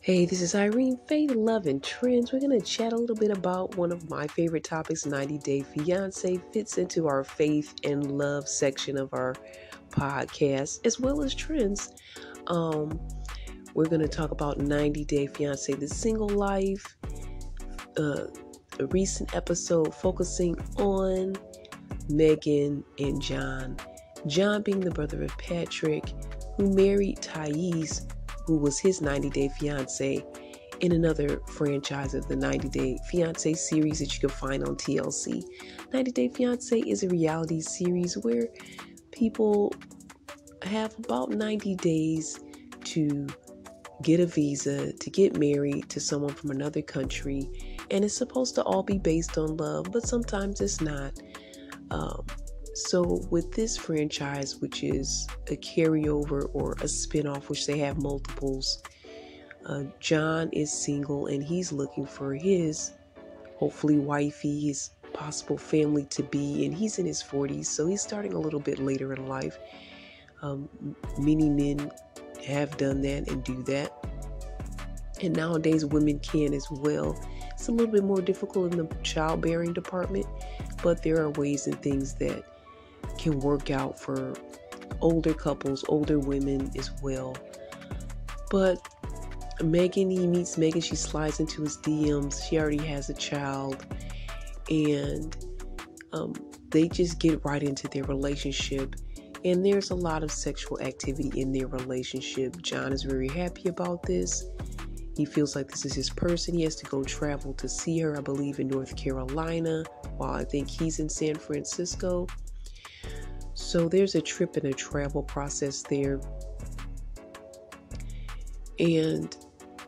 Hey, this is Irene, Faith, Love, and Trends. We're going to chat a little bit about one of my favorite topics, 90 Day Fiance. Fits into our faith and love section of our podcast, as well as trends. Um, we're going to talk about 90 Day Fiance, the single life, a recent episode focusing on Megan and John. John being the brother of Patrick, who married Thais, who was his 90 Day Fiance, in another franchise of the 90 Day Fiance series that you can find on TLC. 90 Day Fiance is a reality series where people have about 90 days to get a visa, to get married to someone from another country, and it's supposed to all be based on love, but sometimes it's not. So with this franchise, which is a carryover or a spinoff, which they have multiples, John is single and he's looking for his, hopefully, wifey, his possible family to be, and he's in his 40s, so he's starting a little bit later in life. Many men have done that and do that, and nowadays women can as well. It's a little bit more difficult in the childbearing department, but there are ways and things that can work out for older couples, older women as well. But he meets Megan, she slides into his DMs, she already has a child, and they just get right into their relationship, and there's a lot of sexual activity in their relationship. John is very happy about this. He feels like this is his person. He has to go travel to see her, I believe, in North Carolina, while I think he's in San Francisco. So there's a trip and a travel process there. And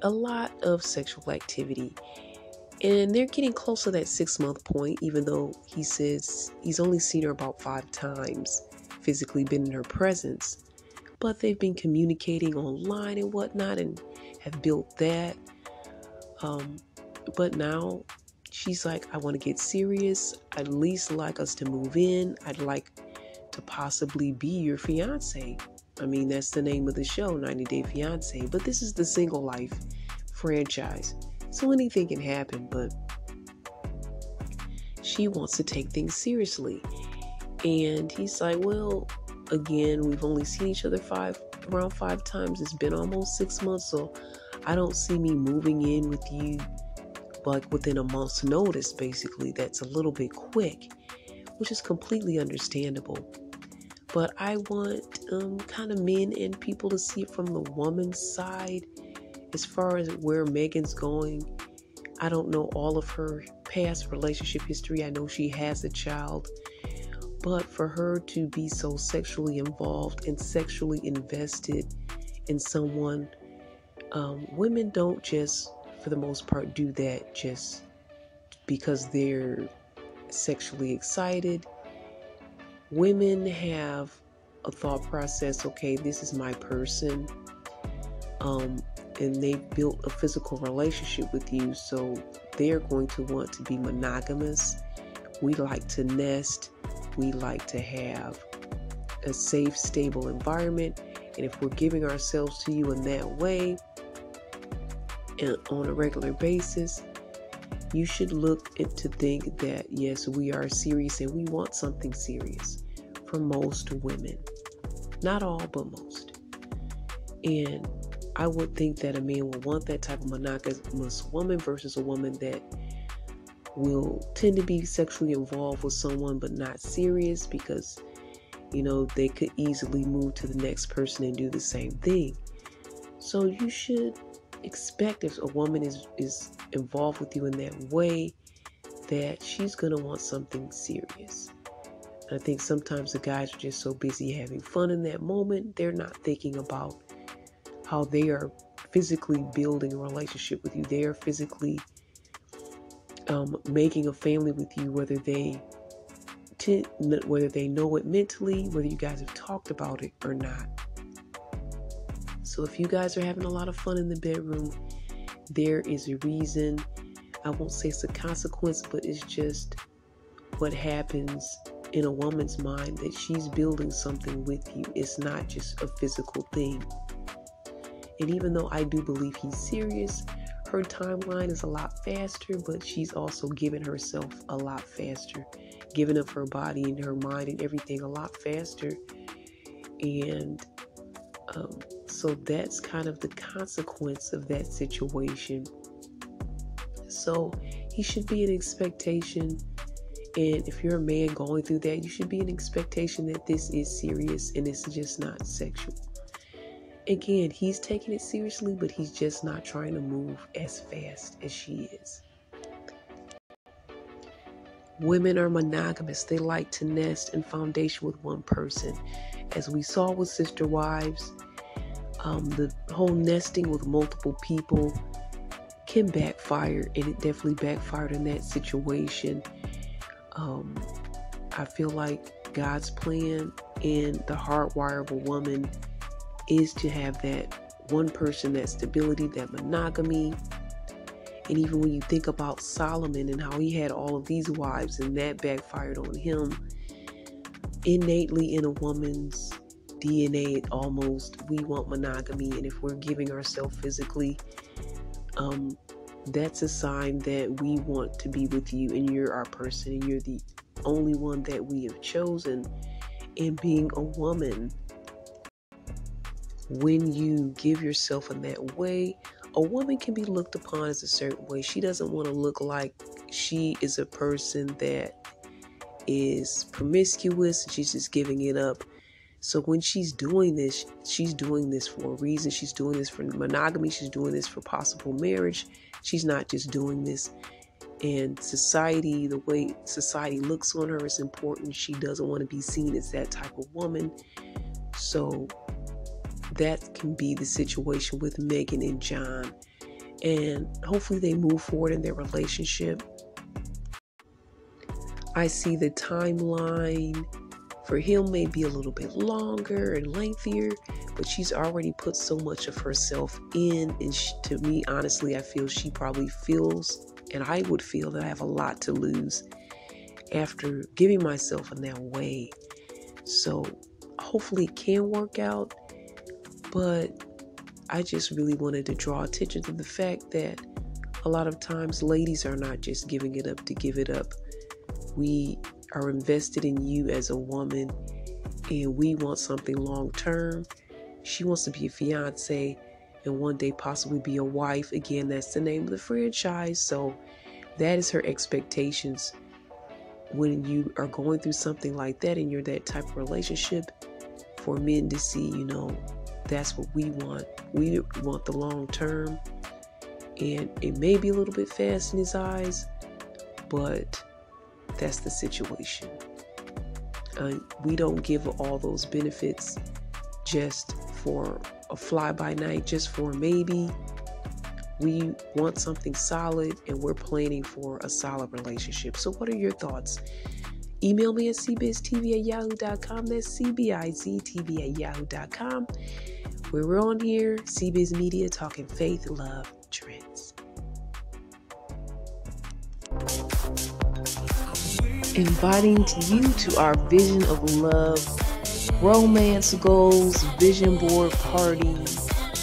a lot of sexual activity. And they're getting close to that 6-month point, even though he says he's only seen her about 5 times, physically been in her presence. But they've been communicating online and whatnot and have built that. But now she's like, I want to get serious. I'd at least like us to move in. I'd like to possibly be your fiance. I mean, that's the name of the show, 90 Day Fiance. But this is the single life franchise, so anything can happen. But she wants to take things seriously. And he's like, well, again, we've only seen each other around 5 times. It's been almost 6 months, so I don't see me moving in with you like within a month's notice. Basically, that's a little bit quick, which is completely understandable. But I want kind of men and people to see it from the woman's side. As far as where Megan's going, I don't know all of her past relationship history. I know she has a child. But for her to be so sexually involved and sexually invested in someone, women don't just, for the most part, do that just because they're sexually excited. Women have a thought process, okay, this is my person, and they've built a physical relationship with you, so they're going to want to be monogamous. We like to nest. We like to have a safe, stable environment, and if we're giving ourselves to you in that way and on a regular basis, you should look to think that, yes, we are serious and we want something serious for most women. Not all, but most. And I would think that a man will want that type of monogamous woman versus a woman that will tend to be sexually involved with someone but not serious, because, they could easily move to the next person and do the same thing. So you should expect, if a woman is involved with you in that way, that she's going to want something serious. And I think sometimes the guys are just so busy having fun in that moment, they're not thinking about how they are physically building a relationship with you. They are physically making a family with you, whether they know it mentally, whether you guys have talked about it or not. So if you guys are having a lot of fun in the bedroom, there is a reason. I won't say it's a consequence, but it's just what happens in a woman's mind, that she's building something with you. It's not just a physical thing. And even though I do believe he's serious, her timeline is a lot faster, but she's also giving herself a lot faster, giving up her body and her mind and everything a lot faster. And so that's kind of the consequence of that situation. So he should be an expectation. And if you're a man going through that, you should be an expectation that this is serious and it's just not sexual. Again, he's taking it seriously, but he's just not trying to move as fast as she is. Women are monogamous. They like to nest and foundation with one person. As we saw with Sister Wives, the whole nesting with multiple people can backfire, and it definitely backfired in that situation. I feel like God's plan and the hardwire of a woman is to have that one person, that stability, that monogamy. And even when you think about Solomon and how he had all of these wives and that backfired on him, innately in a woman's DNA, we want monogamy. And if we're giving ourselves physically, that's a sign that we want to be with you and you're our person and you're the only one that we have chosen. And being a woman, when you give yourself in that way, a woman can be looked upon as a certain way. She doesn't want to look like she is a person that is promiscuous and she's just giving it up. So when she's doing this for a reason. She's doing this for monogamy. She's doing this for possible marriage. She's not just doing this. And society, the way society looks on her is important. She doesn't want to be seen as that type of woman. So that can be the situation with Megan and John. And hopefully they move forward in their relationship. I see the timeline for him may be a little bit longer and lengthier, but she's already put so much of herself in. And to me, honestly, I feel she probably feels, and I would feel, that I have a lot to lose after giving myself in that way. So hopefully it can work out. But I just really wanted to draw attention to the fact that a lot of times ladies are not just giving it up to give it up. We are invested in you as a woman and we want something long term. She wants to be a fiance and one day possibly be a wife. Again, that's the name of the franchise. So that is her expectations. When you are going through something like that and you're that type of relationship, for men to see, that's what we want. We want the long term. And it may be a little bit fast in his eyes, but that's the situation. We don't give all those benefits just for a fly-by-night, just for maybe. We want something solid and we're planning for a solid relationship. So what are your thoughts? Email me at cbiztv@yahoo.com. That's cbiztv@yahoo.com. We're on here, CBiz Media, talking faith, love, trends. Inviting you to our Vision of Love romance goals, vision board party,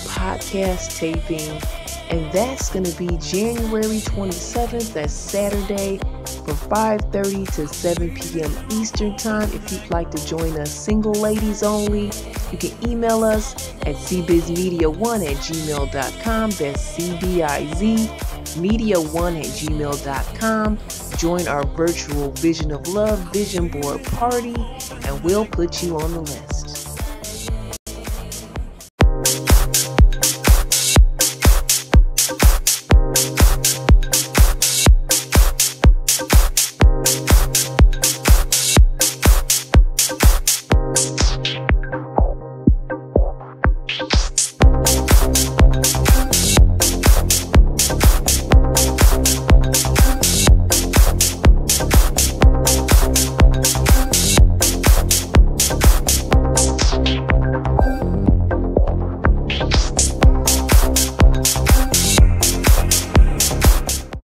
podcast taping, and that's going to be January 27th. That's Saturday from 5:30 to 7 p.m. Eastern Time. If you'd like to join us, single ladies only, you can email us at cbizmedia1@gmail.com. That's cbizmedia1@gmail.com. Join our virtual Vision of Love vision board party, and we'll put you on the list.